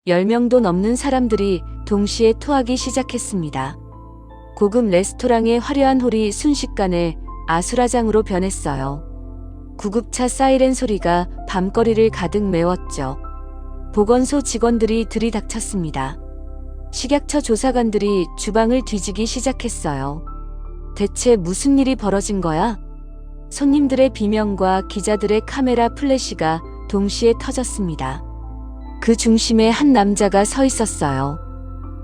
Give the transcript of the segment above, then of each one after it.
10명도 넘는 사람들이 동시에 토하기 시작했습니다. 고급 레스토랑의 화려한 홀이 순식간에 아수라장으로 변했어요. 구급차 사이렌 소리가 밤거리를 가득 메웠죠. 보건소 직원들이 들이닥쳤습니다. 식약처 조사관들이 주방을 뒤지기 시작했어요. 대체 무슨 일이 벌어진 거야? 손님들의 비명과 기자들의 카메라 플래시가 동시에 터졌습니다. 그 중심에 한 남자가 서 있었어요.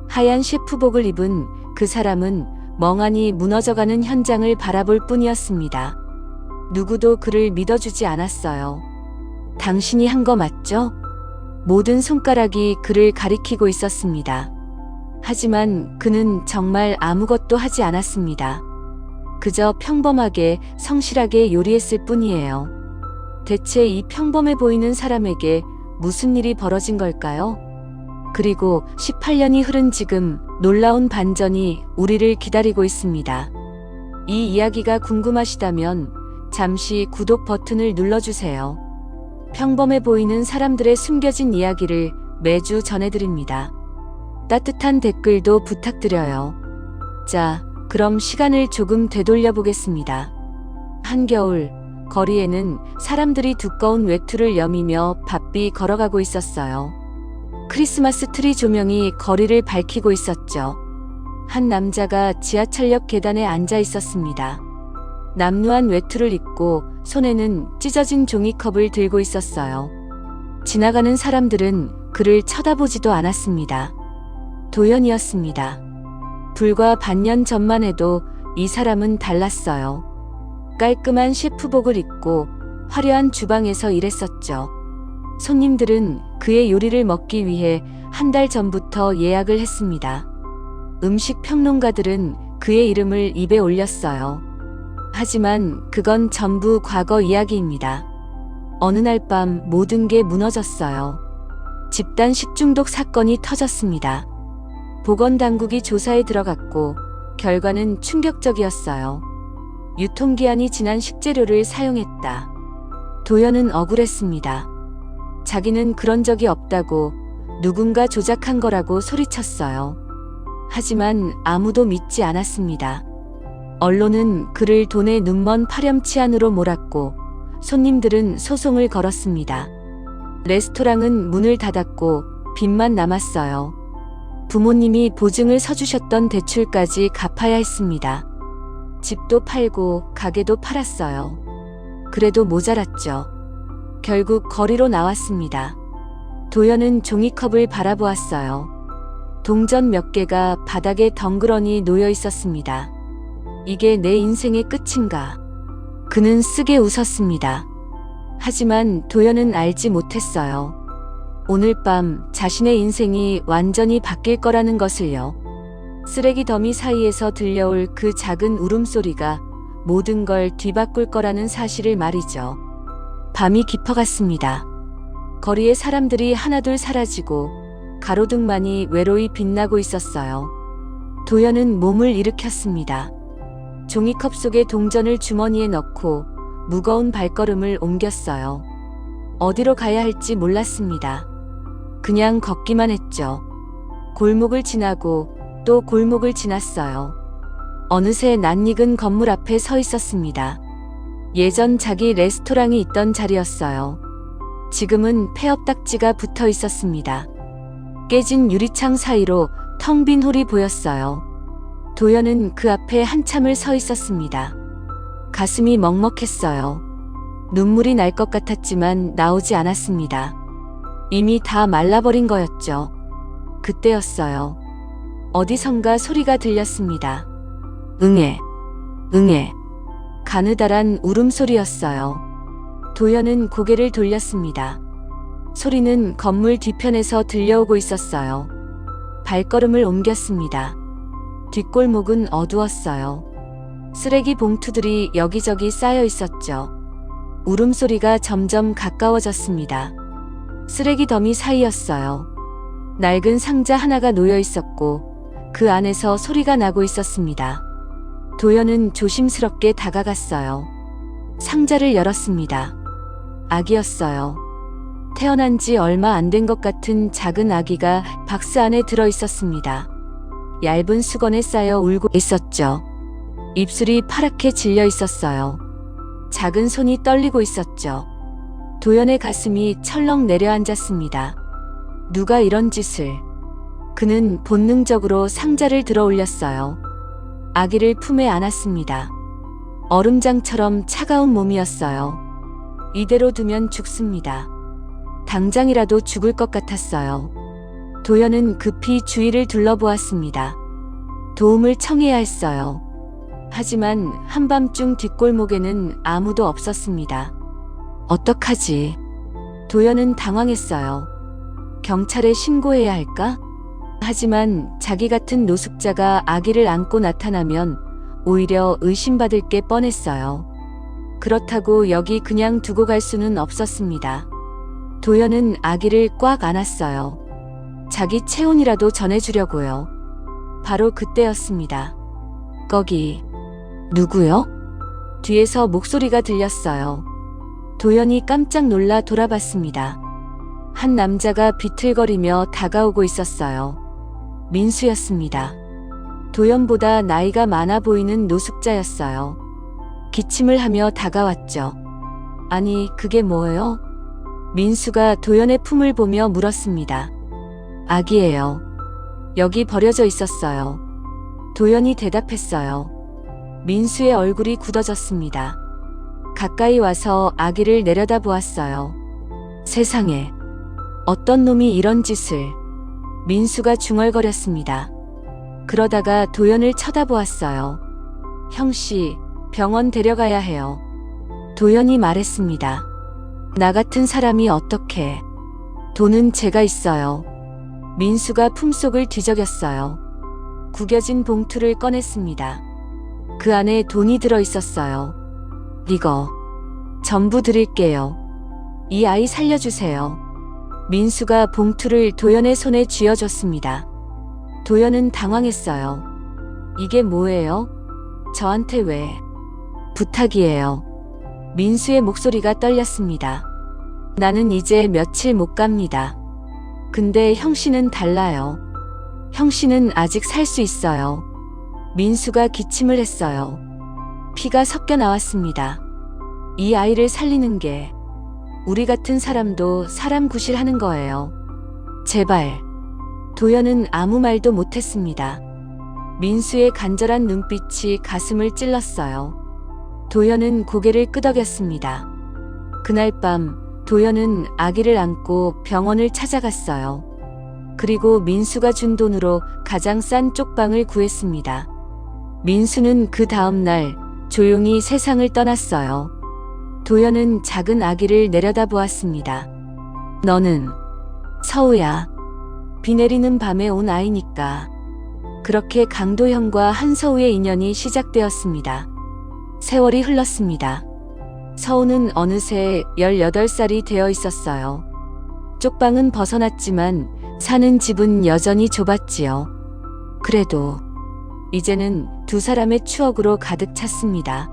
하얀 셰프복을 입은 그 사람은 멍하니 무너져가는 현장을 바라볼 뿐이었습니다. 누구도 그를 믿어주지 않았어요. 당신이 한 거 맞죠? 모든 손가락이 그를 가리키고 있었습니다. 하지만 그는 정말 아무것도 하지 않았습니다. 그저 평범하게 성실하게 요리했을 뿐이에요. 대체 이 평범해 보이는 사람에게 무슨 일이 벌어진 걸까요? 그리고 18년이 흐른 지금 놀라운 반전이 우리를 기다리고 있습니다. 이 이야기가 궁금하시다면 잠시 구독 버튼을 눌러주세요. 평범해 보이는 사람들의 숨겨진 이야기를 매주 전해드립니다. 따뜻한 댓글도 부탁드려요. 자, 그럼 시간을 조금 되돌려 보겠습니다. 한겨울, 거리에는 사람들이 두꺼운 외투를 여미며 바삐 걸어가고 있었어요. 크리스마스 트리 조명이 거리를 밝히고 있었죠. 한 남자가 지하철역 계단에 앉아 있었습니다. 남루한 외투를 입고 손에는 찢어진 종이컵을 들고 있었어요. 지나가는 사람들은 그를 쳐다보지도 않았습니다. 도연이었습니다. 불과 반년 전만 해도 이 사람은 달랐어요. 깔끔한 셰프복을 입고 화려한 주방에서 일했었죠. 손님들은 그의 요리를 먹기 위해 한 달 전부터 예약을 했습니다. 음식 평론가들은 그의 이름을 입에 올렸어요. 하지만 그건 전부 과거 이야기입니다. 어느 날 밤 모든 게 무너졌어요. 집단 식중독 사건이 터졌습니다. 보건당국이 조사에 들어갔고 결과는 충격적이었어요. 유통기한이 지난 식재료를 사용했다. 도연은 억울했습니다. 자기는 그런 적이 없다고, 누군가 조작한 거라고 소리쳤어요. 하지만 아무도 믿지 않았습니다. 언론은 그를 돈의 눈먼 파렴치한으로 몰았고 손님들은 소송을 걸었습니다. 레스토랑은 문을 닫았고 빚만 남았어요. 부모님이 보증을 서주셨던 대출까지 갚아야 했습니다. 집도 팔고 가게도 팔았어요. 그래도 모자랐죠. 결국 거리로 나왔습니다. 도연은 종이컵을 바라보았어요. 동전 몇 개가 바닥에 덩그러니 놓여 있었습니다. 이게 내 인생의 끝인가? 그는 쓰게 웃었습니다. 하지만 도연은 알지 못했어요. 오늘 밤 자신의 인생이 완전히 바뀔 거라는 것을요. 쓰레기 더미 사이에서 들려올 그 작은 울음소리가 모든 걸 뒤바꿀 거라는 사실을 말이죠. 밤이 깊어갔습니다. 거리의 사람들이 하나둘 사라지고 가로등만이 외로이 빛나고 있었어요. 도연은 몸을 일으켰습니다. 종이컵 속에 동전을 주머니에 넣고 무거운 발걸음을 옮겼어요. 어디로 가야 할지 몰랐습니다. 그냥 걷기만 했죠. 골목을 지나고 또 골목을 지났어요. 어느새 낯익은 건물 앞에 서 있었습니다. 예전 자기 레스토랑이 있던 자리였어요. 지금은 폐업딱지가 붙어 있었습니다. 깨진 유리창 사이로 텅 빈 홀이 보였어요. 도연은 그 앞에 한참을 서 있었습니다. 가슴이 먹먹했어요. 눈물이 날 것 같았지만 나오지 않았습니다. 이미 다 말라버린 거였죠. 그때였어요. 어디선가 소리가 들렸습니다. 응애, 응애. 가느다란 울음소리였어요. 도연은 고개를 돌렸습니다. 소리는 건물 뒤편에서 들려오고 있었어요. 발걸음을 옮겼습니다. 뒷골목은 어두웠어요. 쓰레기 봉투들이 여기저기 쌓여 있었죠. 울음소리가 점점 가까워졌습니다. 쓰레기 더미 사이였어요. 낡은 상자 하나가 놓여 있었고 그 안에서 소리가 나고 있었습니다. 도연은 조심스럽게 다가갔어요. 상자를 열었습니다. 악이었어요. 태어난 지 얼마 안 된 것 같은 작은 아기가 박스 안에 들어 있었습니다. 얇은 수건에 쌓여 울고 있었죠. 입술이 파랗게 질려 있었어요. 작은 손이 떨리고 있었죠. 도연의 가슴이 철렁 내려앉았습니다. 누가 이런 짓을? 그는 본능적으로 상자를 들어 올렸어요. 아기를 품에 안았습니다. 얼음장처럼 차가운 몸이었어요. 이대로 두면 죽습니다. 당장이라도 죽을 것 같았어요. 도연은 급히 주위를 둘러보았습니다. 도움을 청해야 했어요. 하지만 한밤중 뒷골목에는 아무도 없었습니다. 어떡하지? 도연은 당황했어요. 경찰에 신고해야 할까? 하지만 자기 같은 노숙자가 아기를 안고 나타나면 오히려 의심받을 게 뻔했어요. 그렇다고 여기 그냥 두고 갈 수는 없었습니다. 도연은 아기를 꽉 안았어요. 자기 체온이라도 전해주려고요. 바로 그때였습니다. 거기 누구요? 뒤에서 목소리가 들렸어요. 도연이 깜짝 놀라 돌아봤습니다. 한 남자가 비틀거리며 다가오고 있었어요. 민수였습니다. 도연보다 나이가 많아 보이는 노숙자였어요. 기침을 하며 다가왔죠. 아니, 그게 뭐예요? 민수가 도연의 품을 보며 물었습니다. 아기예요. 여기 버려져 있었어요. 도연이 대답했어요. 민수의 얼굴이 굳어졌습니다. 가까이 와서 아기를 내려다보았어요. 세상에, 어떤 놈이 이런 짓을. 민수가 중얼거렸습니다. 그러다가 도연을 쳐다보았어요. 형씨, 병원 데려가야 해요. 도연이 말했습니다. 나 같은 사람이 어떻게? 돈은 제가 있어요. 민수가 품속을 뒤적였어요. 구겨진 봉투를 꺼냈습니다. 그 안에 돈이 들어 있었어요. 이거 전부 드릴게요. 이 아이 살려주세요. 민수가 봉투를 도연의 손에 쥐어줬습니다. 도연은 당황했어요. 이게 뭐예요? 저한테 왜? 부탁이에요. 민수의 목소리가 떨렸습니다. 나는 이제 며칠 못 갑니다. 근데 형씨는 달라요. 형씨는 아직 살 수 있어요. 민수가 기침을 했어요. 피가 섞여 나왔습니다. 이 아이를 살리는 게 우리 같은 사람도 사람 구실하는 거예요. 제발. 도연은 아무 말도 못했습니다. 민수의 간절한 눈빛이 가슴을 찔렀어요. 도연은 고개를 끄덕였습니다. 그날 밤 도연은 아기를 안고 병원을 찾아갔어요. 그리고 민수가 준 돈으로 가장 싼 쪽방을 구했습니다. 민수는 그 다음 날 조용히 세상을 떠났어요. 도연은 작은 아기를 내려다보았습니다. 너는 서우야. 비 내리는 밤에 온 아이니까. 그렇게 강도현과 한서우의 인연이 시작되었습니다. 세월이 흘렀습니다. 서우는 어느새 18살이 되어 있었어요. 쪽방은 벗어났지만 사는 집은 여전히 좁았지요. 그래도 이제는 두 사람의 추억으로 가득 찼습니다.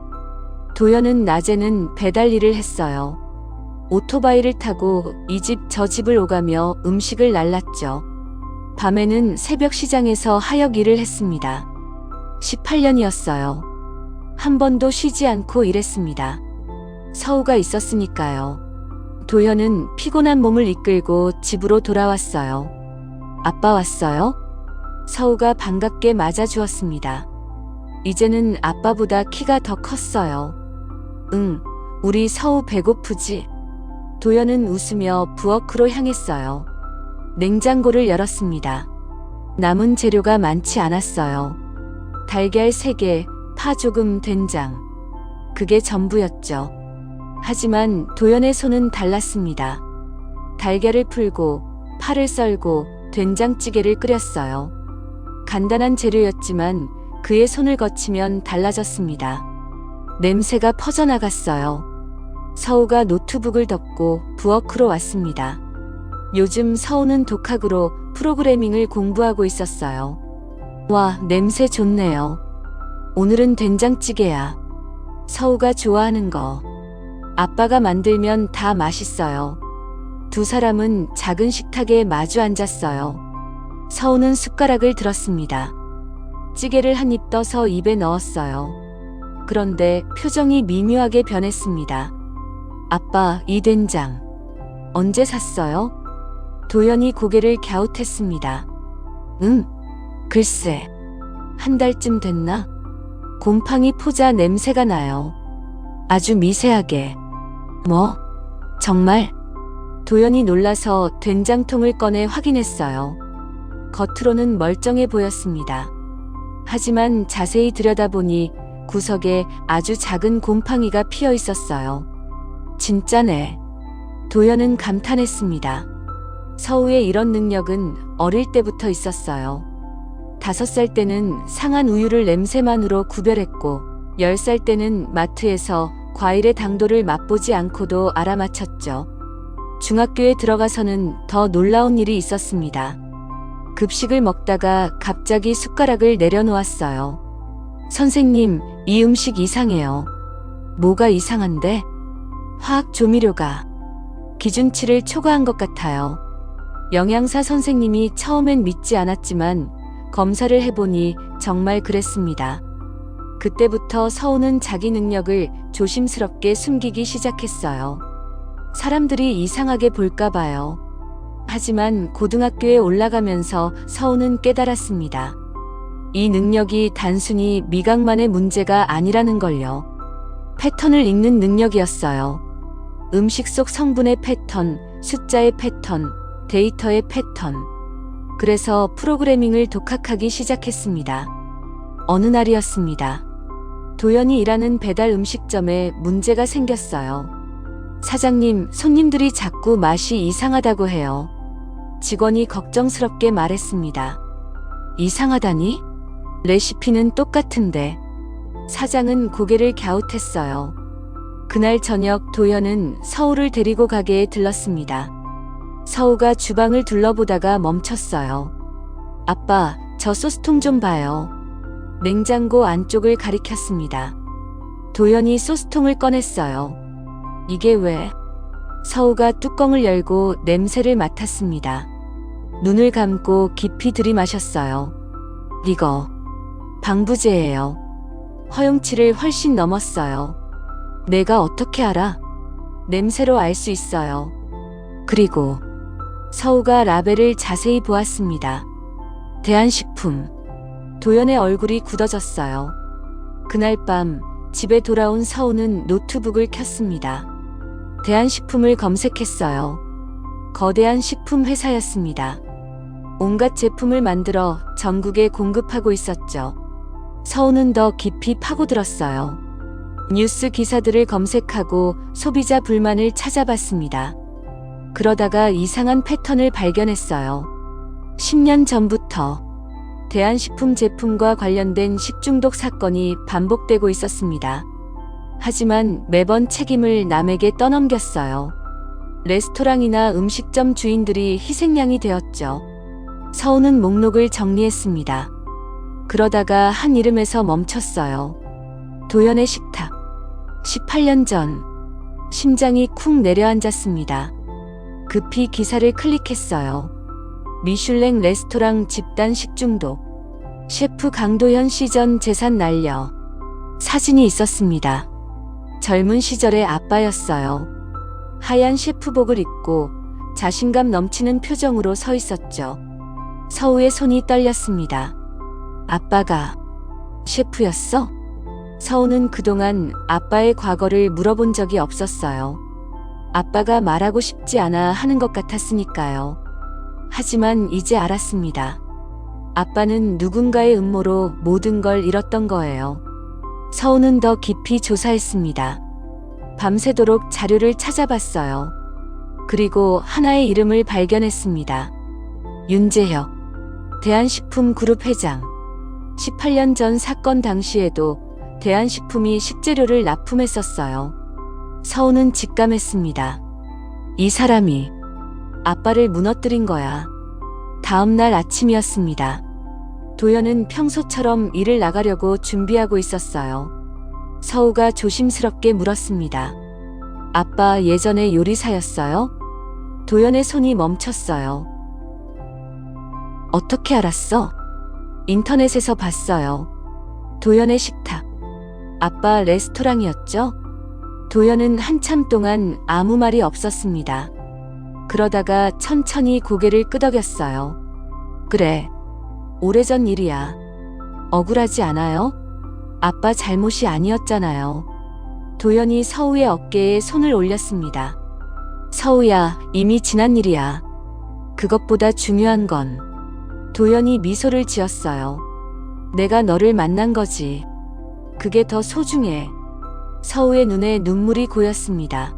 도연은 낮에는 배달 일을 했어요. 오토바이를 타고 이 집 저 집을 오가며 음식을 날랐죠. 밤에는 새벽 시장에서 하역 일을 했습니다. 18년이었어요. 한 번도 쉬지 않고 일했습니다. 서우가 있었으니까요. 도연은 피곤한 몸을 이끌고 집으로 돌아왔어요. 아빠 왔어요? 서우가 반갑게 맞아주었습니다. 이제는 아빠보다 키가 더 컸어요. 응, 우리 서우 배고프지? 도연은 웃으며 부엌으로 향했어요. 냉장고를 열었습니다. 남은 재료가 많지 않았어요. 달걀 3개, 파 조금, 된장. 그게 전부였죠. 하지만 도연의 손은 달랐습니다. 달걀을 풀고 파를 썰고 된장찌개를 끓였어요. 간단한 재료였지만 그의 손을 거치면 달라졌습니다. 냄새가 퍼져나갔어요. 서우가 노트북을 덮고 부엌으로 왔습니다. 요즘 서우는 독학으로 프로그래밍을 공부하고 있었어요. 와, 냄새 좋네요. 오늘은 된장찌개야. 서우가 좋아하는 거. 아빠가 만들면 다 맛있어요. 두 사람은 작은 식탁에 마주 앉았어요. 서우는 숟가락을 들었습니다. 찌개를 한 입 떠서 입에 넣었어요. 그런데 표정이 미묘하게 변했습니다. 아빠, 이 된장 언제 샀어요? 도연이 고개를 갸웃했습니다. 글쎄, 한 달쯤 됐나? 곰팡이 포자 냄새가 나요. 아주 미세하게. 뭐? 정말? 도연이 놀라서 된장통을 꺼내 확인했어요. 겉으로는 멀쩡해 보였습니다. 하지만 자세히 들여다보니 구석에 아주 작은 곰팡이가 피어 있었어요. 진짜네. 도연은 감탄했습니다. 서우의 이런 능력은 어릴 때부터 있었어요. 5살 때는 상한 우유를 냄새만으로 구별했고 10살 때는 마트에서 과일의 당도를 맛보지 않고도 알아맞혔죠. 중학교에 들어가서는 더 놀라운 일이 있었습니다. 급식을 먹다가 갑자기 숟가락을 내려놓았어요. 선생님, 이 음식 이상해요. 뭐가 이상한데? 화학 조미료가 기준치를 초과한 것 같아요. 영양사 선생님이 처음엔 믿지 않았지만 검사를 해보니 정말 그랬습니다. 그때부터 서우는 자기 능력을 조심스럽게 숨기기 시작했어요. 사람들이 이상하게 볼까 봐요. 하지만 고등학교에 올라가면서 서우는 깨달았습니다. 이 능력이 단순히 미각만의 문제가 아니라는 걸요. 패턴을 읽는 능력이었어요. 음식 속 성분의 패턴, 숫자의 패턴, 데이터의 패턴. 그래서 프로그래밍을 독학하기 시작했습니다. 어느 날이었습니다. 도연이 일하는 배달 음식점에 문제가 생겼어요. 사장님, 손님들이 자꾸 맛이 이상하다고 해요. 직원이 걱정스럽게 말했습니다. 이상하다니? 레시피는 똑같은데. 사장은 고개를 갸웃했어요. 그날 저녁 도연은 서우를 데리고 가게에 들렀습니다. 서우가 주방을 둘러보다가 멈췄어요. 아빠, 저 소스통 좀 봐요. 냉장고 안쪽을 가리켰습니다. 도연이 소스통을 꺼냈어요. 이게 왜? 서우가 뚜껑을 열고 냄새를 맡았습니다. 눈을 감고 깊이 들이마셨어요. 이거 방부제예요. 허용치를 훨씬 넘었어요. 내가 어떻게 알아? 냄새로 알 수 있어요. 그리고 서우가 라벨을 자세히 보았습니다. 대한식품. 도연의 얼굴이 굳어졌어요. 그날 밤 집에 돌아온 서우는 노트북을 켰습니다. 대한식품을 검색했어요. 거대한 식품 회사였습니다. 온갖 제품을 만들어 전국에 공급하고 있었죠. 서우는 더 깊이 파고들었어요. 뉴스 기사들을 검색하고 소비자 불만을 찾아봤습니다. 그러다가 이상한 패턴을 발견했어요. 10년 전부터 대한식품 제품과 관련된 식중독 사건이 반복되고 있었습니다. 하지만 매번 책임을 남에게 떠넘겼어요. 레스토랑이나 음식점 주인들이 희생양이 되었죠. 서우는 목록을 정리했습니다. 그러다가 한 이름에서 멈췄어요. 도연의 식탁. 18년 전. 심장이 쿵 내려앉았습니다. 급히 기사를 클릭했어요. 미슐랭 레스토랑 집단 식중독. 셰프 강도현 시전 재산 날려. 사진이 있었습니다. 젊은 시절의 아빠였어요. 하얀 셰프복을 입고 자신감 넘치는 표정으로 서 있었죠. 서우의 손이 떨렸습니다. 아빠가 셰프였어? 서우는 그동안 아빠의 과거를 물어본 적이 없었어요. 아빠가 말하고 싶지 않아 하는 것 같았으니까요. 하지만 이제 알았습니다. 아빠는 누군가의 음모로 모든 걸 잃었던 거예요. 서우는 더 깊이 조사했습니다. 밤새도록 자료를 찾아봤어요. 그리고 하나의 이름을 발견했습니다. 윤재혁, 대한식품그룹 회장. 18년 전 사건 당시에도 대한식품이 식재료를 납품했었어요. 서우는 직감했습니다. 이 사람이 아빠를 무너뜨린 거야. 다음 날 아침이었습니다. 도연은 평소처럼 일을 나가려고 준비하고 있었어요. 서우가 조심스럽게 물었습니다. 아빠 예전에 요리사였어요? 도연의 손이 멈췄어요. 어떻게 알았어? 인터넷에서 봤어요. 도연의 식탁. 아빠 레스토랑이었죠? 도연은 한참 동안 아무 말이 없었습니다. 그러다가 천천히 고개를 끄덕였어요. 그래, 오래전 일이야. 억울하지 않아요? 아빠 잘못이 아니었잖아요. 도연이 서우의 어깨에 손을 올렸습니다. 서우야, 이미 지난 일이야. 그것보다 중요한 건 도연이 미소를 지었어요. 내가 너를 만난 거지. 그게 더 소중해. 서우의 눈에 눈물이 고였습니다.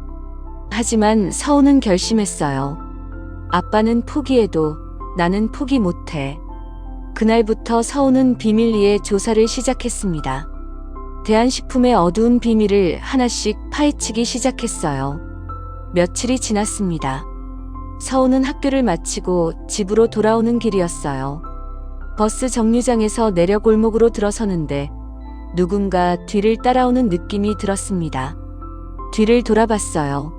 하지만 서우는 결심했어요. 아빠는 포기해도 나는 포기 못해. 그날부터 서우는 비밀리에 조사를 시작했습니다. 대한식품의 어두운 비밀을 하나씩 파헤치기 시작했어요. 며칠이 지났습니다. 서우는 학교를 마치고 집으로 돌아오는 길이었어요. 버스 정류장에서 내려 골목으로 들어서는데 누군가 뒤를 따라오는 느낌이 들었습니다. 뒤를 돌아봤어요.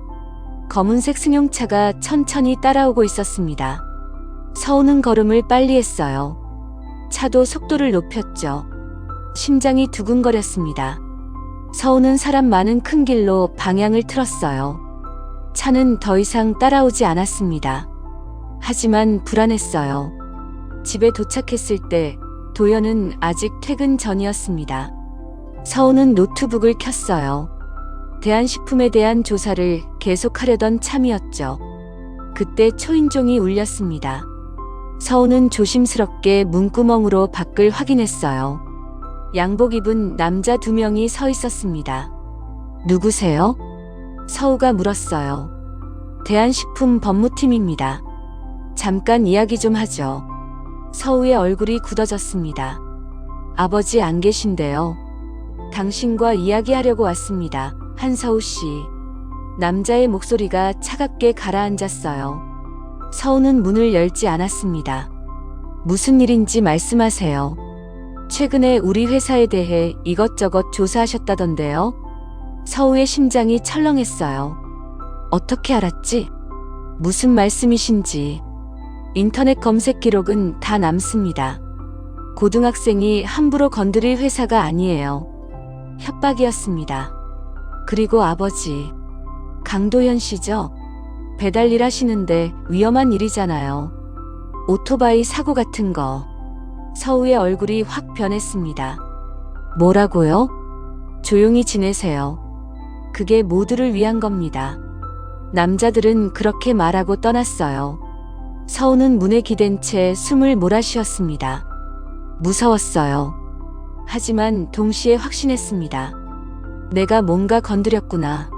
검은색 승용차가 천천히 따라오고 있었습니다. 서우는 걸음을 빨리 했어요. 차도 속도를 높였죠. 심장이 두근거렸습니다. 서우는 사람 많은 큰 길로 방향을 틀었어요. 차는 더 이상 따라오지 않았습니다. 하지만 불안했어요. 집에 도착했을 때 도연은 아직 퇴근 전이었습니다. 서우는 노트북을 켰어요. 대한식품에 대한 조사를 계속하려던 참이었죠. 그때 초인종이 울렸습니다. 서우는 조심스럽게 문구멍으로 밖을 확인했어요. 양복 입은 남자 2명이 서 있었습니다. 누구세요? 서우가 물었어요. 대한식품 법무팀입니다. 잠깐 이야기 좀 하죠. 서우의 얼굴이 굳어졌습니다. 아버지 안 계신데요. 당신과 이야기하려고 왔습니다. 한서우 씨. 남자의 목소리가 차갑게 가라앉았어요. 서우는 문을 열지 않았습니다. 무슨 일인지 말씀하세요. 최근에 우리 회사에 대해 이것저것 조사하셨다던데요. 서우의 심장이 철렁했어요. 어떻게 알았지? 무슨 말씀이신지. 인터넷 검색 기록은 다 남습니다. 고등학생이 함부로 건드릴 회사가 아니에요. 협박이었습니다. 그리고 아버지. 강도현 씨죠? 배달 일 하시는데 위험한 일이잖아요. 오토바이 사고 같은 거. 서우의 얼굴이 확 변했습니다. 뭐라고요? 조용히 지내세요. 그게 모두를 위한 겁니다. 남자들은 그렇게 말하고 떠났어요. 서우는 문에 기댄 채 숨을 몰아쉬었습니다. 무서웠어요. 하지만 동시에 확신했습니다. 내가 뭔가 건드렸구나.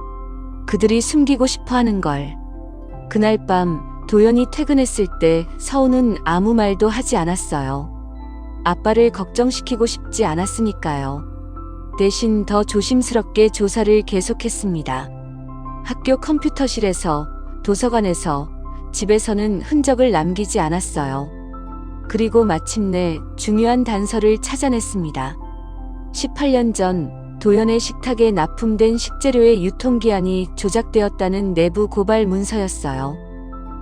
그들이 숨기고 싶어 하는 걸. 그날 밤 도연이 퇴근했을 때 서우는 아무 말도 하지 않았어요. 아빠를 걱정시키고 싶지 않았으니까요. 대신 더 조심스럽게 조사를 계속했습니다. 학교 컴퓨터실에서, 도서관에서, 집에서는 흔적을 남기지 않았어요. 그리고 마침내 중요한 단서를 찾아냈습니다. 18년 전 도연의 식탁에 납품된 식재료의 유통기한이 조작되었다는 내부 고발 문서였어요.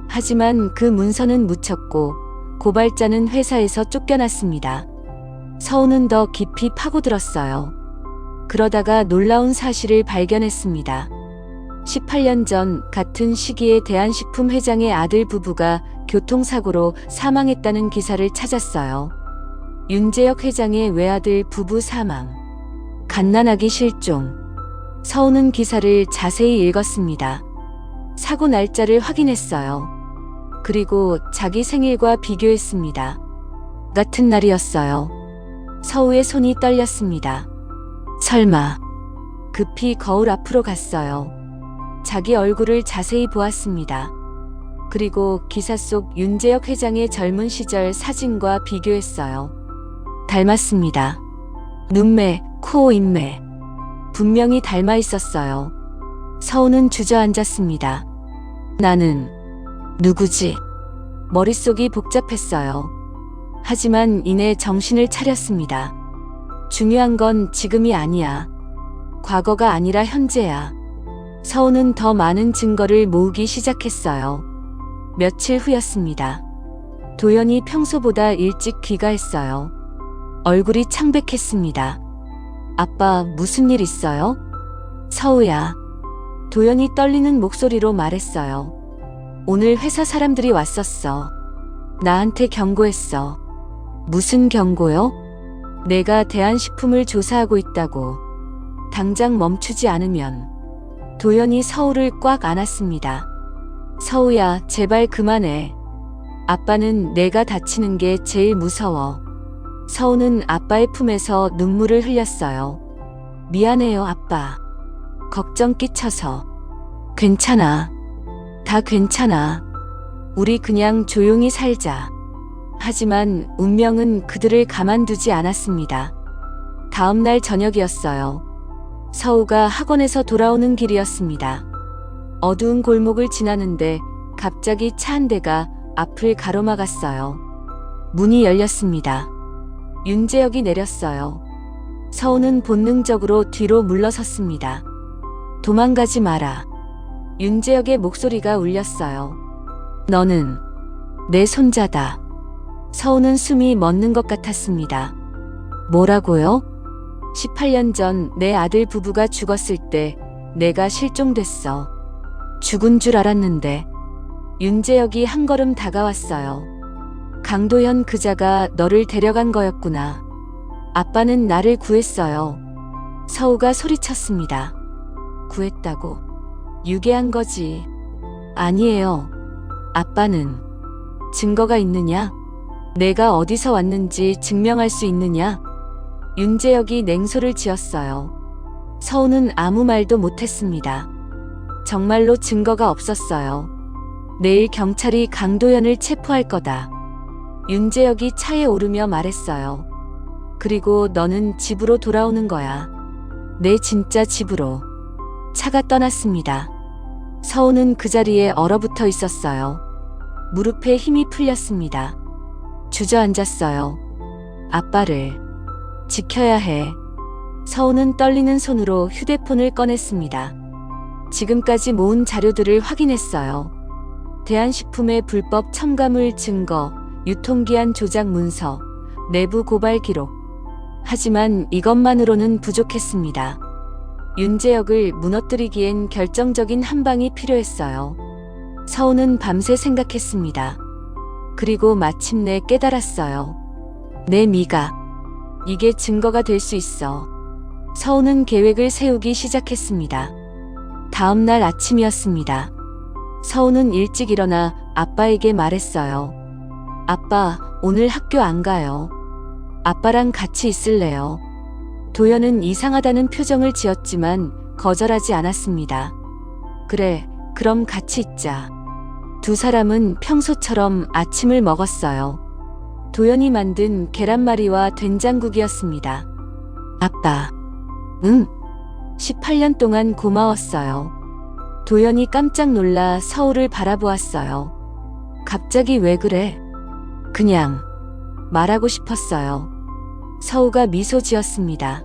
하지만 그 문서는 묻혔고 고발자는 회사에서 쫓겨났습니다. 서우는 더 깊이 파고들었어요. 그러다가 놀라운 사실을 발견했습니다. 18년 전 같은 시기에 대한식품 회장의 아들 부부가 교통사고로 사망했다는 기사를 찾았어요. 윤재혁 회장의 외아들 부부 사망. 갓난아기 실종. 서우는 기사를 자세히 읽었습니다. 사고 날짜를 확인했어요. 그리고 자기 생일과 비교했습니다. 같은 날이었어요. 서우의 손이 떨렸습니다. 설마. 급히 거울 앞으로 갔어요. 자기 얼굴을 자세히 보았습니다. 그리고 기사 속 윤재혁 회장의 젊은 시절 사진과 비교했어요. 닮았습니다. 눈매, 코, 입매. 분명히 닮아 있었어요. 서우는 주저앉았습니다. 나는 누구지? 머릿속이 복잡했어요. 하지만 이내 정신을 차렸습니다. 중요한 건 지금이 아니야. 과거가 아니라 현재야. 서우는 더 많은 증거를 모으기 시작했어요. 며칠 후였습니다. 도연이 평소보다 일찍 귀가했어요. 얼굴이 창백했습니다. 아빠, 무슨 일 있어요? 서우야. 도연이 떨리는 목소리로 말했어요. 오늘 회사 사람들이 왔었어. 나한테 경고했어. 무슨 경고요? 내가 대한식품을 조사하고 있다고. 당장 멈추지 않으면. 도연이 서우를 꽉 안았습니다. 서우야, 제발 그만해. 아빠는 내가 다치는 게 제일 무서워. 서우는 아빠의 품에서 눈물을 흘렸어요. 미안해요, 아빠. 걱정 끼쳐서. 괜찮아. 다 괜찮아. 우리 그냥 조용히 살자. 하지만 운명은 그들을 가만두지 않았습니다. 다음 날 저녁이었어요. 서우가 학원에서 돌아오는 길이었습니다. 어두운 골목을 지나는데 갑자기 차 한 대가 앞을 가로막았어요. 문이 열렸습니다. 윤재혁이 내렸어요. 서우는 본능적으로 뒤로 물러섰습니다. 도망가지 마라. 윤재혁의 목소리가 울렸어요. 너는 내 손자다. 서우는 숨이 멎는 것 같았습니다. 뭐라고요? 18년 전 내 아들 부부가 죽었을 때 내가 실종됐어. 죽은 줄 알았는데. 윤재혁이 한 걸음 다가왔어요. 강도현 그자가 너를 데려간 거였구나. 아빠는 나를 구했어요. 서우가 소리쳤습니다. 구했다고? 유괴한 거지. 아니에요. 아빠는. 증거가 있느냐? 내가 어디서 왔는지 증명할 수 있느냐? 윤재혁이 냉소를 지었어요. 서우는 아무 말도 못했습니다. 정말로 증거가 없었어요. 내일 경찰이 강도현을 체포할 거다. 윤재혁이 차에 오르며 말했어요. 그리고 너는 집으로 돌아오는 거야. 내 진짜 집으로. 차가 떠났습니다. 서우는 그 자리에 얼어붙어 있었어요. 무릎에 힘이 풀렸습니다. 주저앉았어요. 아빠를 지켜야 해. 서우는 떨리는 손으로 휴대폰을 꺼냈습니다. 지금까지 모은 자료들을 확인했어요. 대한식품의 불법 첨가물 증거, 유통기한 조작 문서, 내부 고발 기록. 하지만 이것만으로는 부족했습니다. 윤재혁을 무너뜨리기엔 결정적인 한 방이 필요했어요. 서우는 밤새 생각했습니다. 그리고 마침내 깨달았어요. 내 미가. 이게 증거가 될 수 있어. 서우는 계획을 세우기 시작했습니다. 다음 날 아침이었습니다. 서우는 일찍 일어나 아빠에게 말했어요. 아빠, 오늘 학교 안 가요. 아빠랑 같이 있을래요. 도연은 이상하다는 표정을 지었지만 거절하지 않았습니다. 그래, 그럼 같이 있자. 두 사람은 평소처럼 아침을 먹었어요. 도연이 만든 계란말이와 된장국이었습니다. 아빠. 응. 18년 동안 고마웠어요. 도연이 깜짝 놀라 서우를 바라보았어요. 갑자기 왜 그래? 그냥 말하고 싶었어요. 서우가 미소 지었습니다.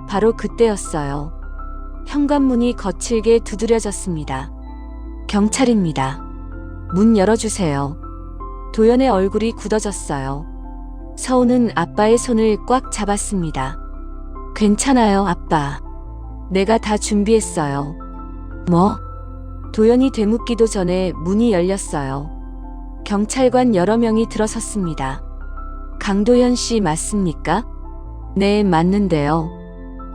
바로 그때였어요. 현관문이 거칠게 두드려졌습니다. 경찰입니다. 문 열어주세요. 도연의 얼굴이 굳어졌어요. 서우는 아빠의 손을 꽉 잡았습니다. 괜찮아요, 아빠. 내가 다 준비했어요. 뭐? 도연이 되묻기도 전에 문이 열렸어요. 경찰관 여러 명이 들어섰습니다. 강도현 씨 맞습니까? 네, 맞는데요.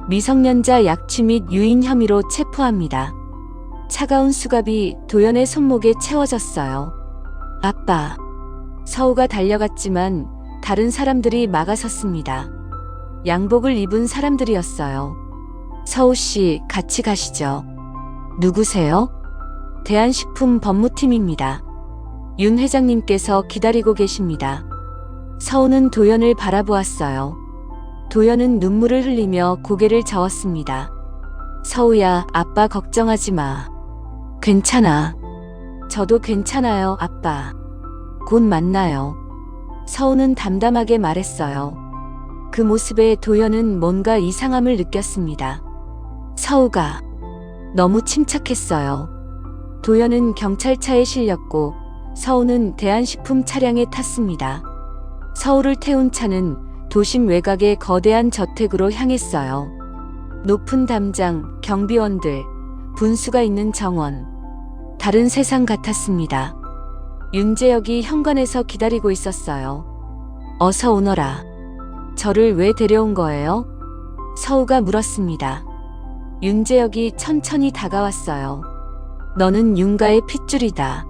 미성년자 약취 및 유인 혐의로 체포합니다. 차가운 수갑이 도연의 손목에 채워졌어요. 아빠. 서우가 달려갔지만 다른 사람들이 막아섰습니다. 양복을 입은 사람들이었어요. 서우 씨, 같이 가시죠. 누구세요? 대한식품 법무팀입니다. 윤 회장님께서 기다리고 계십니다. 서우는 도연을 바라보았어요. 도연은 눈물을 흘리며 고개를 저었습니다. 서우야, 아빠 걱정하지 마. 괜찮아. 저도 괜찮아요, 아빠. 곧 만나요. 서우는 담담하게 말했어요. 그 모습에 도연은 뭔가 이상함을 느꼈습니다. 서우가 너무 침착했어요. 도연은 경찰차에 실렸고 서우는 대한식품 차량에 탔습니다. 서우를 태운 차는 도심 외곽의 거대한 저택으로 향했어요. 높은 담장, 경비원들, 분수가 있는 정원. 다른 세상 같았습니다. 윤재혁이 현관에서 기다리고 있었어요. 어서 오너라. 저를 왜 데려온 거예요? 서우가 물었습니다. 윤재혁이 천천히 다가왔어요. 너는 윤가의 핏줄이다.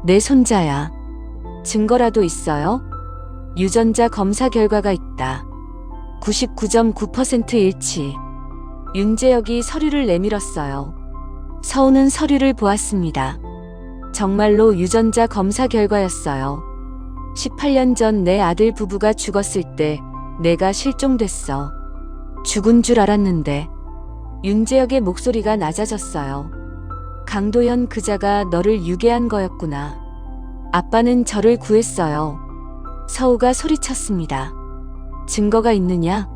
내 손자야. 증거라도 있어요? 유전자 검사 결과가 있다. 99.9% 일치. 윤재혁이 서류를 내밀었어요. 서우는 서류를 보았습니다. 정말로 유전자 검사 결과였어요. 18년 전 내 아들 부부가 죽었을 때 내가 실종됐어. 죽은 줄 알았는데. 윤재혁의 목소리가 낮아졌어요. 강도현 그자가 너를 유괴한 거였구나. 아빠는 저를 구했어요. 서우가 소리쳤습니다. 증거가 있느냐?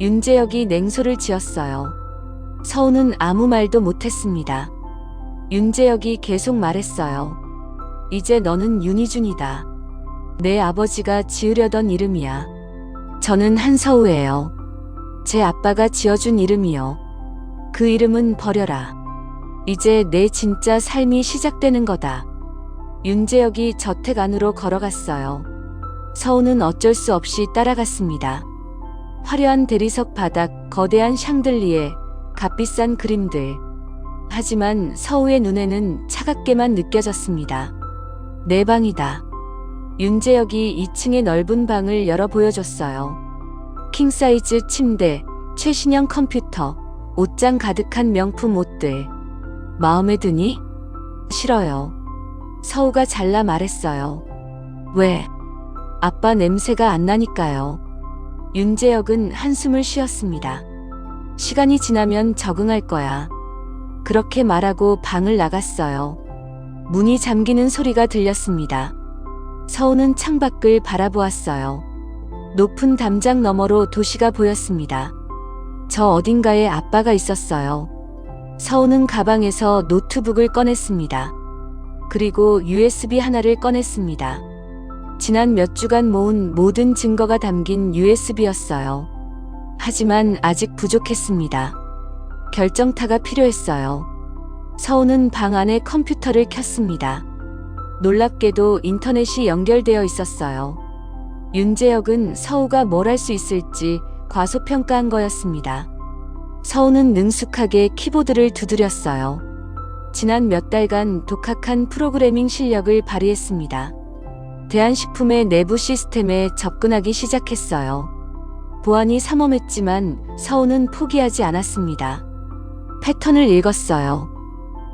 윤재혁이 냉소를 지었어요. 서우는 아무 말도 못했습니다. 윤재혁이 계속 말했어요. 이제 너는 윤희준이다. 내 아버지가 지으려던 이름이야. 저는 한서우예요. 제 아빠가 지어준 이름이요. 그 이름은 버려라. 이제 내 진짜 삶이 시작되는 거다. 윤재혁이 저택 안으로 걸어갔어요. 서우는 어쩔 수 없이 따라갔습니다. 화려한 대리석 바닥, 거대한 샹들리에, 값비싼 그림들. 하지만 서우의 눈에는 차갑게만 느껴졌습니다. 내 방이다. 윤재혁이 2층의 넓은 방을 열어 보여줬어요. 킹사이즈 침대, 최신형 컴퓨터, 옷장 가득한 명품 옷들. 마음에 드니? 싫어요. 서우가 잘라 말했어요. 왜? 아빠 냄새가 안 나니까요. 윤재혁은 한숨을 쉬었습니다. 시간이 지나면 적응할 거야. 그렇게 말하고 방을 나갔어요. 문이 잠기는 소리가 들렸습니다. 서우는 창밖을 바라보았어요. 높은 담장 너머로 도시가 보였습니다. 저 어딘가에 아빠가 있었어요. 서우는 가방에서 노트북을 꺼냈습니다. 그리고 USB 하나를 꺼냈습니다. 지난 몇 주간 모은 모든 증거가 담긴 USB였어요. 하지만 아직 부족했습니다. 결정타가 필요했어요. 서우는 방 안에 컴퓨터를 켰습니다. 놀랍게도 인터넷이 연결되어 있었어요. 윤재혁은 서우가 뭘 할 수 있을지 과소평가한 거였습니다. 서우는 능숙하게 키보드를 두드렸어요. 지난 몇 달간 독학한 프로그래밍 실력을 발휘했습니다. 대한식품의 내부 시스템에 접근하기 시작했어요. 보안이 삼엄했지만 서우는 포기하지 않았습니다. 패턴을 읽었어요.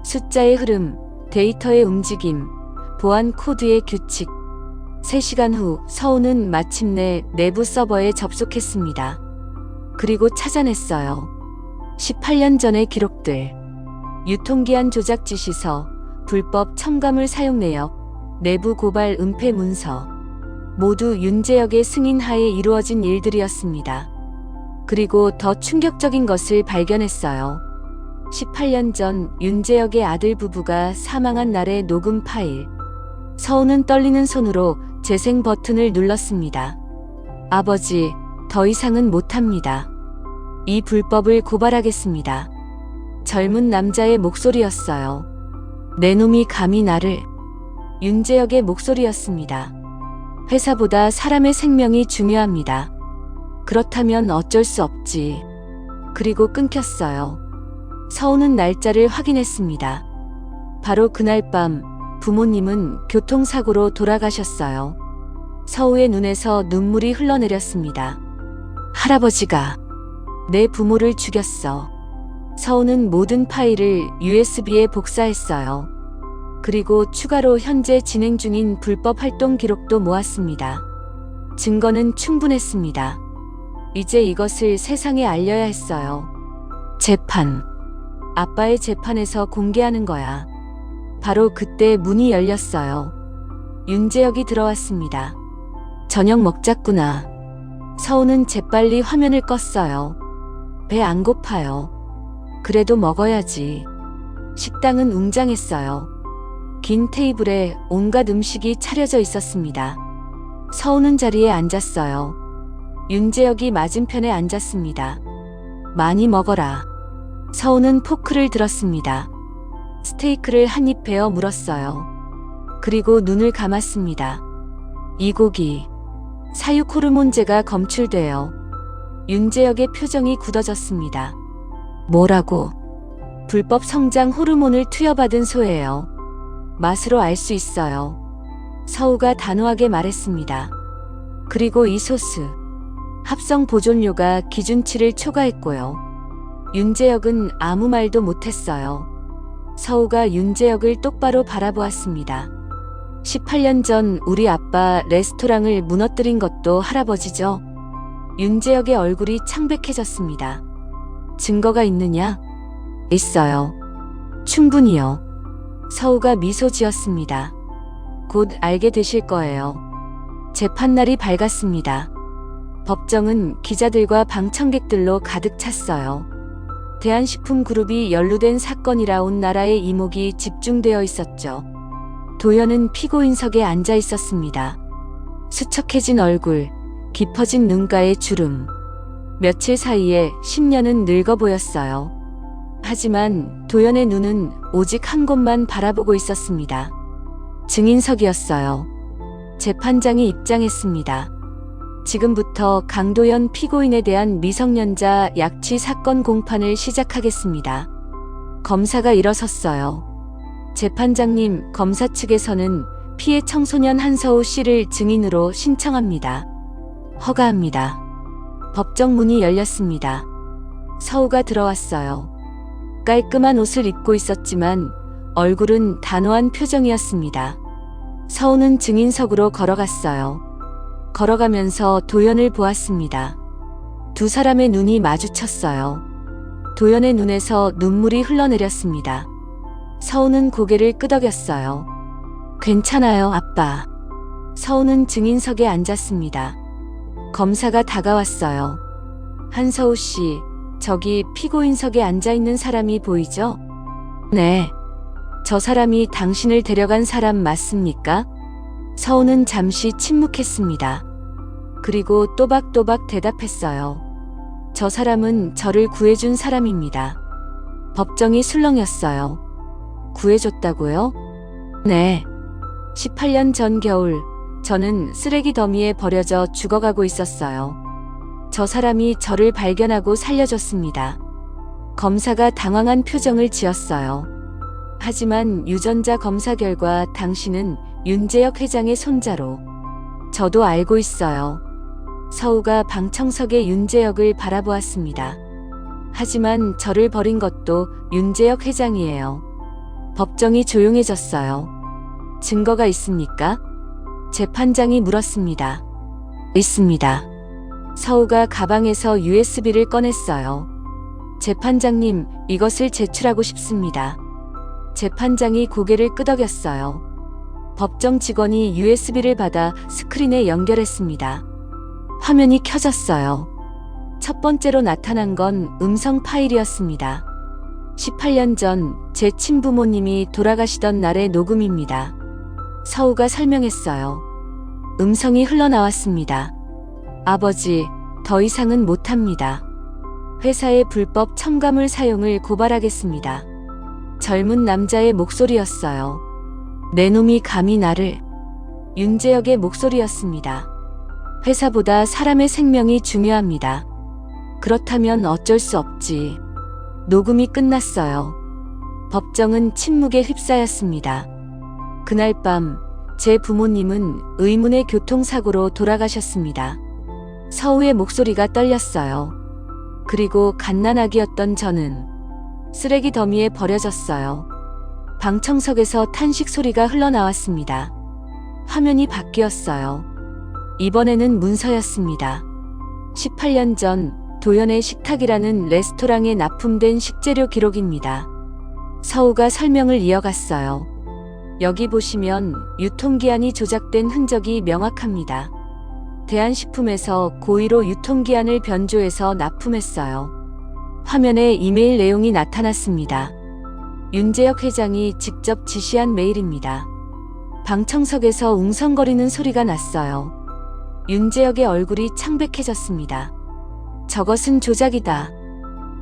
숫자의 흐름, 데이터의 움직임, 보안 코드의 규칙. 3시간 후 서우는 마침내 내부 서버에 접속했습니다. 그리고 찾아냈어요. 18년 전의 기록들. 유통기한 조작 지시서, 불법 첨가물 사용 내역, 내부 고발 은폐 문서. 모두 윤재혁의 승인하에 이루어진 일들이었습니다. 그리고 더 충격적인 것을 발견했어요. 18년 전 윤재혁의 아들 부부가 사망한 날의 녹음 파일. 서우는 떨리는 손으로 재생 버튼을 눌렀습니다. 아버지, 더 이상은 못합니다. 이 불법을 고발하겠습니다. 젊은 남자의 목소리였어요. 내 놈이 감히 나를. 윤재혁의 목소리였습니다. 회사보다 사람의 생명이 중요합니다. 그렇다면 어쩔 수 없지. 그리고 끊겼어요. 서우는 날짜를 확인했습니다. 바로 그날 밤 부모님은 교통사고로 돌아가셨어요. 서우의 눈에서 눈물이 흘러내렸습니다. 할아버지가 내 부모를 죽였어. 서우는 모든 파일을 USB에 복사했어요. 그리고 추가로 현재 진행 중인 불법 활동 기록도 모았습니다. 증거는 충분했습니다. 이제 이것을 세상에 알려야 했어요. 재판. 아빠의 재판에서 공개하는 거야. 바로 그때 문이 열렸어요. 윤재혁이 들어왔습니다. 저녁 먹자꾸나. 서우는 재빨리 화면을 껐어요. 배 안 고파요. 그래도 먹어야지. 식당은 웅장했어요. 긴 테이블에 온갖 음식이 차려져 있었습니다. 서우는 자리에 앉았어요. 윤재혁이 맞은편에 앉았습니다. 많이 먹어라. 서우는 포크를 들었습니다. 스테이크를 한 입 베어 물었어요. 그리고 눈을 감았습니다. 이 고기, 사육 호르몬제가 검출돼요. 윤재혁의 표정이 굳어졌습니다. 뭐라고? 불법 성장 호르몬을 투여받은 소예요. 맛으로 알 수 있어요. 서우가 단호하게 말했습니다. 그리고 이 소스, 합성 보존료가 기준치를 초과했고요. 윤재혁은 아무 말도 못했어요. 서우가 윤재혁을 똑바로 바라보았습니다. 18년 전 우리 아빠 레스토랑을 무너뜨린 것도 할아버지죠? 윤재혁의 얼굴이 창백해졌습니다. 증거가 있느냐? 있어요. 충분히요. 서우가 미소 지었습니다. 곧 알게 되실 거예요. 재판날이 밝았습니다. 법정은 기자들과 방청객들로 가득 찼어요. 대한식품그룹이 연루된 사건이라 온 나라의 이목이 집중되어 있었죠. 도연은 피고인석에 앉아 있었습니다. 수척해진 얼굴, 깊어진 눈가의 주름. 며칠 사이에 10년은 늙어 보였어요. 하지만 도연의 눈은 오직 한 곳만 바라보고 있었습니다. 증인석이었어요. 재판장이 입장했습니다. 지금부터 강도연 피고인에 대한 미성년자 약취 사건 공판을 시작하겠습니다. 검사가 일어섰어요. 재판장님, 검사 측에서는 피해 청소년 한서우 씨를 증인으로 신청합니다. 허가합니다. 법정 문이 열렸습니다. 서우가 들어왔어요. 깔끔한 옷을 입고 있었지만 얼굴은 단호한 표정이었습니다. 서우는 증인석으로 걸어갔어요. 걸어가면서 도연을 보았습니다. 두 사람의 눈이 마주쳤어요. 도연의 눈에서 눈물이 흘러내렸습니다. 서우는 고개를 끄덕였어요. 괜찮아요, 아빠. 서우는 증인석에 앉았습니다. 검사가 다가왔어요. 한서우 씨, 저기 피고인석에 앉아있는 사람이 보이죠? 네. 저 사람이 당신을 데려간 사람 맞습니까? 서우는 잠시 침묵했습니다. 그리고 또박또박 대답했어요. 저 사람은 저를 구해준 사람입니다. 법정이 술렁였어요. 구해줬다고요? 네. 18년 전 겨울, 저는 쓰레기 더미에 버려져 죽어가고 있었어요. 저 사람이 저를 발견하고 살려줬습니다. 검사가 당황한 표정을 지었어요. 하지만 유전자 검사 결과 당신은 윤재혁 회장의 손자로. 저도 알고 있어요. 서우가 방청석의 윤재혁을 바라보았습니다. 하지만 저를 버린 것도 윤재혁 회장이에요. 법정이 조용해졌어요. 증거가 있습니까? 재판장이 물었습니다. 있습니다. 서우가 가방에서 USB를 꺼냈어요. 재판장님, 이것을 제출하고 싶습니다. 재판장이 고개를 끄덕였어요. 법정 직원이 USB를 받아 스크린에 연결했습니다. 화면이 켜졌어요. 첫 번째로 나타난 건 음성 파일이었습니다. 18년 전 제 친부모님이 돌아가시던 날의 녹음입니다. 서우가 설명했어요. 음성이 흘러나왔습니다. 아버지, 더 이상은 못합니다. 회사의 불법 첨가물 사용을 고발하겠습니다. 젊은 남자의 목소리였어요. 내 놈이 감히 나를. 윤재혁의 목소리였습니다. 회사보다 사람의 생명이 중요합니다. 그렇다면 어쩔 수 없지. 녹음이 끝났어요. 법정은 침묵에 휩싸였습니다. 그날 밤, 제 부모님은 의문의 교통사고로 돌아가셨습니다. 서우의 목소리가 떨렸어요. 그리고 갓난아기였던 저는 쓰레기 더미에 버려졌어요. 방청석에서 탄식 소리가 흘러나왔습니다. 화면이 바뀌었어요. 이번에는 문서였습니다. 18년 전 도연의 식탁이라는 레스토랑에 납품된 식재료 기록입니다. 서우가 설명을 이어갔어요. 여기 보시면 유통기한이 조작된 흔적이 명확합니다. 대한식품에서 고의로 유통기한을 변조해서 납품했어요. 화면에 이메일 내용이 나타났습니다. 윤재혁 회장이 직접 지시한 메일입니다. 방청석에서 웅성거리는 소리가 났어요. 윤재혁의 얼굴이 창백해졌습니다. 저것은 조작이다.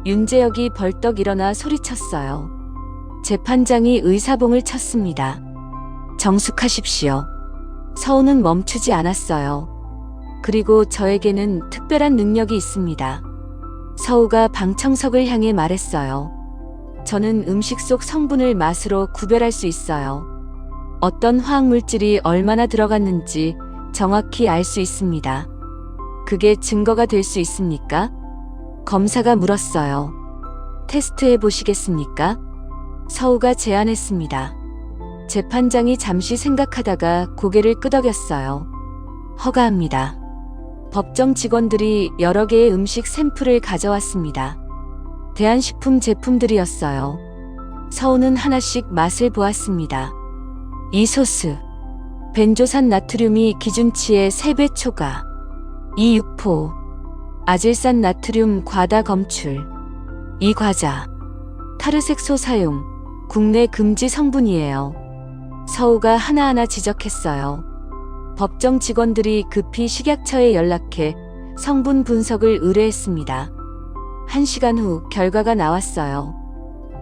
윤재혁이 벌떡 일어나 소리쳤어요. 재판장이 의사봉을 쳤습니다. 정숙하십시오. 서우는 멈추지 않았어요. 그리고 저에게는 특별한 능력이 있습니다. 서우가 방청석을 향해 말했어요. 저는 음식 속 성분을 맛으로 구별할 수 있어요. 어떤 화학물질이 얼마나 들어갔는지 정확히 알 수 있습니다. 그게 증거가 될 수 있습니까? 검사가 물었어요. 테스트해 보시겠습니까? 서우가 제안했습니다. 재판장이 잠시 생각하다가 고개를 끄덕였어요. 허가합니다. 법정 직원들이 여러 개의 음식 샘플을 가져왔습니다. 대한식품 제품들이었어요. 서우는 하나씩 맛을 보았습니다. 이 소스, 벤조산 나트륨이 기준치의 3배 초과. 이 육포, 아질산 나트륨 과다 검출. 이 과자, 타르색소 사용, 국내 금지 성분이에요. 서우가 하나하나 지적했어요. 법정 직원들이 급히 식약처에 연락해 성분 분석을 의뢰했습니다. 1시간 후 결과가 나왔어요.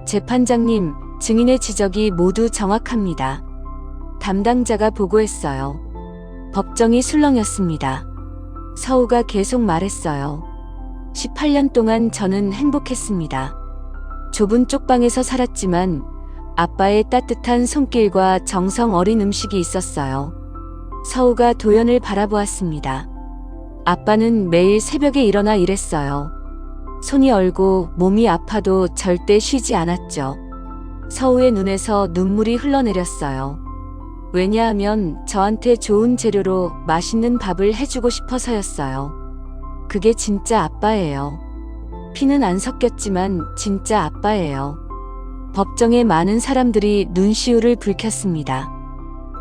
재판장님, 증인의 지적이 모두 정확합니다. 담당자가 보고했어요. 법정이 술렁였습니다. 서우가 계속 말했어요. 18년 동안 저는 행복했습니다. 좁은 쪽방에서 살았지만 아빠의 따뜻한 손길과 정성 어린 음식이 있었어요. 서우가 도연을 바라보았습니다. 아빠는 매일 새벽에 일어나 일했어요. 손이 얼고 몸이 아파도 절대 쉬지 않았죠. 서우의 눈에서 눈물이 흘러내렸어요. 왜냐하면 저한테 좋은 재료로 맛있는 밥을 해주고 싶어서였어요. 그게 진짜 아빠예요. 피는 안 섞였지만 진짜 아빠예요. 법정에 많은 사람들이 눈시울을 붉혔습니다.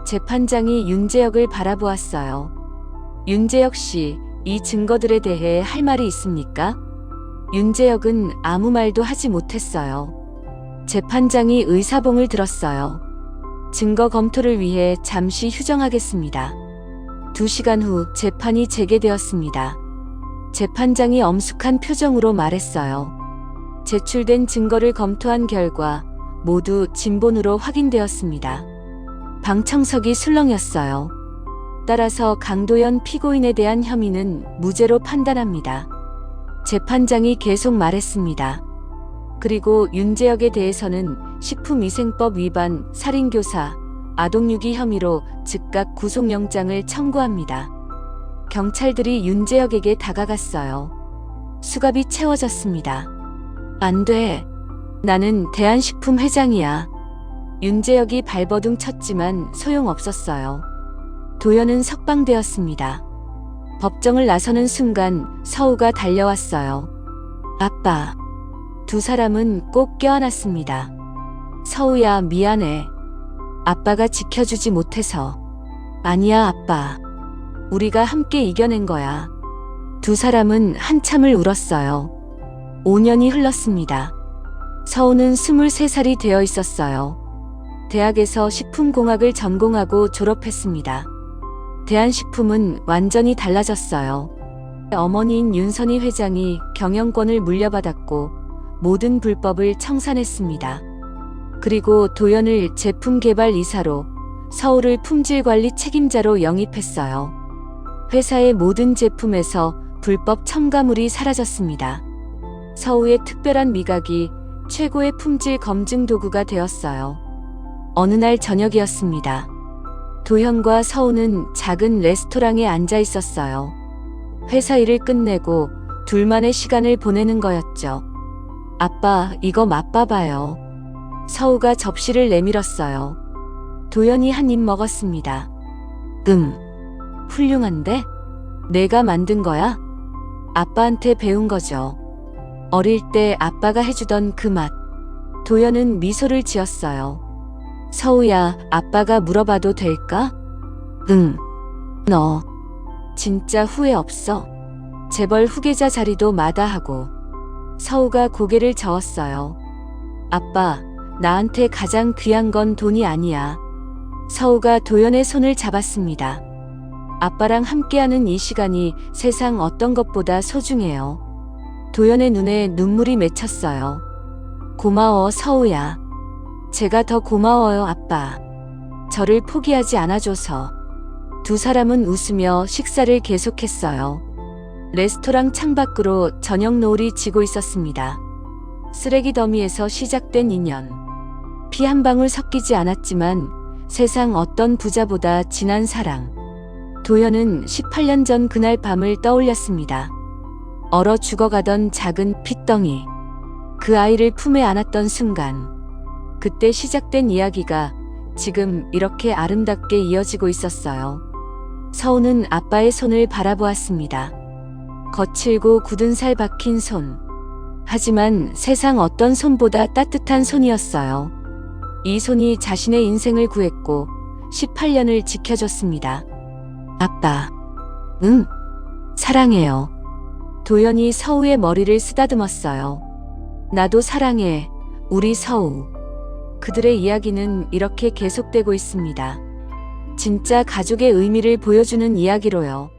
재판장이 윤재혁을 바라보았어요. 윤재혁 씨, 이 증거들에 대해 할 말이 있습니까? 윤재혁은 아무 말도 하지 못했어요. 재판장이 의사봉을 들었어요. 증거 검토를 위해 잠시 휴정하겠습니다. 2시간 후 재판이 재개되었습니다. 재판장이 엄숙한 표정으로 말했어요. 제출된 증거를 검토한 결과 모두 진본으로 확인되었습니다. 방청석이 술렁였어요. 따라서 강도연 피고인에 대한 혐의는 무죄로 판단합니다. 재판장이 계속 말했습니다. 그리고 윤재혁에 대해서는 식품위생법 위반, 살인교사, 아동유기 혐의로 즉각 구속영장을 청구합니다. 경찰들이 윤재혁에게 다가갔어요. 수갑이 채워졌습니다. 안 돼. 나는 대한식품 회장이야. 윤재혁이 발버둥 쳤지만 소용없었어요. 도연은 석방되었습니다. 법정을 나서는 순간 서우가 달려왔어요. 아빠. 두 사람은 꼭 껴안았습니다. 서우야, 미안해. 아빠가 지켜주지 못해서. 아니야, 아빠. 우리가 함께 이겨낸 거야. 두 사람은 한참을 울었어요. 5년이 흘렀습니다. 서우는 23살이 되어 있었어요. 대학에서 식품공학을 전공하고 졸업했습니다. 대한식품은 완전히 달라졌어요. 어머니인 윤선희 회장이 경영권을 물려받았고 모든 불법을 청산했습니다. 그리고 도연을 제품 개발 이사로, 서우를 품질관리 책임자로 영입했어요. 회사의 모든 제품에서 불법 첨가물이 사라졌습니다. 서우의 특별한 미각이 최고의 품질 검증 도구가 되었어요. 어느 날 저녁이었습니다. 도현과 서우는 작은 레스토랑에 앉아 있었어요. 회사 일을 끝내고 둘만의 시간을 보내는 거였죠. 아빠, 이거 맛봐봐요. 서우가 접시를 내밀었어요. 도연이 한 입 먹었습니다. 훌륭한데? 내가 만든 거야? 아빠한테 배운 거죠. 어릴 때 아빠가 해주던 그 맛. 도연은 미소를 지었어요. 서우야, 아빠가 물어봐도 될까? 응. 너 진짜 후회 없어? 재벌 후계자 자리도 마다하고. 서우가 고개를 저었어요. 아빠, 나한테 가장 귀한 건 돈이 아니야. 서우가 도연의 손을 잡았습니다. 아빠랑 함께하는 이 시간이 세상 어떤 것보다 소중해요. 도연의 눈에 눈물이 맺혔어요. 고마워, 서우야. 제가 더 고마워요, 아빠. 저를 포기하지 않아줘서. 두 사람은 웃으며 식사를 계속했어요. 레스토랑 창밖으로 저녁 노을이 지고 있었습니다. 쓰레기 더미에서 시작된 인연. 피 한 방울 섞이지 않았지만 세상 어떤 부자보다 진한 사랑. 도연은 18년 전 그날 밤을 떠올렸습니다. 얼어 죽어가던 작은 핏덩이. 그 아이를 품에 안았던 순간. 그때 시작된 이야기가 지금 이렇게 아름답게 이어지고 있었어요. 서우는 아빠의 손을 바라보았습니다. 거칠고 굳은 살 박힌 손. 하지만 세상 어떤 손보다 따뜻한 손이었어요. 이 손이 자신의 인생을 구했고 18년을 지켜줬습니다. 아빠. 응. 사랑해요. 도연이 서우의 머리를 쓰다듬었어요. 나도 사랑해, 우리 서우. 그들의 이야기는 이렇게 계속되고 있습니다. 진짜 가족의 의미를 보여주는 이야기로요.